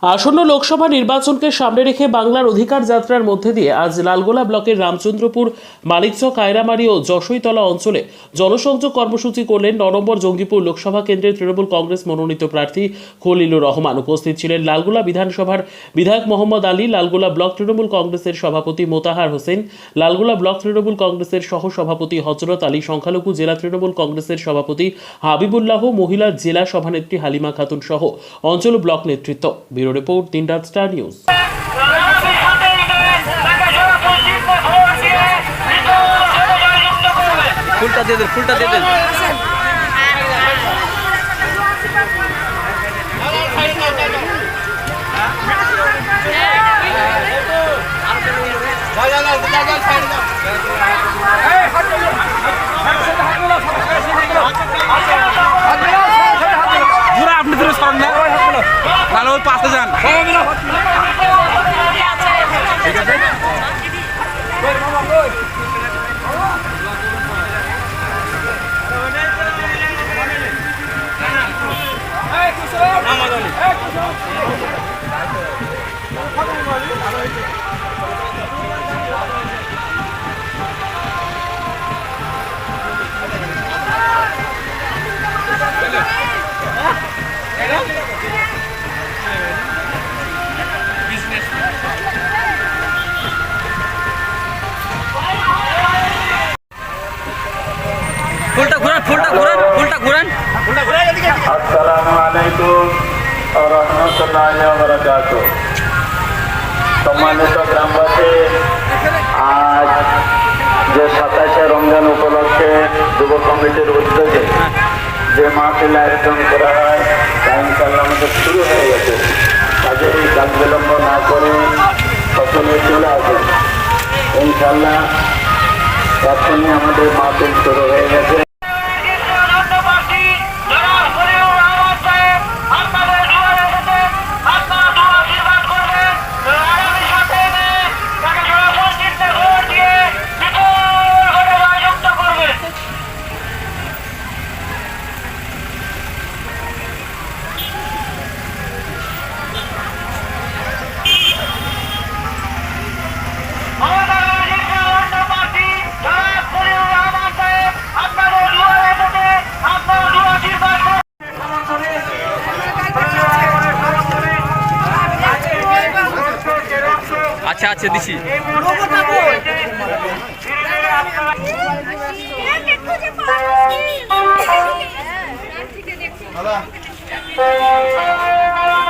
আসন্ন লোকসভা নির্বাচনকে সামনে রেখে বাংলার অধিকার যাত্রার মধ্যে দিয়ে আজ লালগোলা ব্লকের রামচন্দ্রপুর, মানিকচক, কায়রামারি ও যশৈতলা অঞ্চলে জনসংযোগ কর্মসূচি করলেন ৯ নম্বর জঙ্গিপুর লোকসভা কেন্দ্রের তৃণমূল কংগ্রেস মনোনীত প্রার্থী খলিলুর রহমান। উপস্থিত ছিলেন লালগোলা বিধানসভার বিধায়ক মোহাম্মদ আলী, লালগোলা ব্লক তৃণমূল কংগ্রেসের সভাপতি মোতাহার হোসেন, লালগোলা ব্লক তৃণমূল কংগ্রেসের সহ সভাপতি হযরত আলী, সংখ্যালঘু জেলা তৃণমূল কংগ্রেসের সভাপতি হাবিবুল্লাহ, মহিলা জেলা সভানেত্রী হালিমা খাতুন সহ অঞ্চল ব্লক নেতৃত্ব। ব্যুরো রিপোর্ট, দিনরাত স্টার নিউজ। ফুলটা দিয়ে দেন, ফুলটা দিয়ে দেন। আপনি তো সরেন না, তাহলে ওই পাশে যান। ঠিক আছে, ফুলটা ঘুরান, ফুলটা ঘুরান, ফুলটা ঘুরান, ফুলটা ঘুরান। আসসালামু আলাইকুম ওয়া রাহমাতুল্লাহি ওয়া বারাকাতুহু। সম্মানিত গ্রামবাসী, আজ যে 27শে রমজান উপলক্ষে যুব কমিটির উদ্যোগে যে মাহফিল আয়োজন করা হয় তা ইনশাআল্লাহ আমাদের শুরু হয়ে গেছে। কাজেই কাজ বিলম্ব না করে সকলে চলে আসুন। ইনশাআল্লাহ এখনই আমাদের মাহফিল শুরু হয়ে গেছে। আচ্ছা আচ্ছা দিছি। হ্যাঁ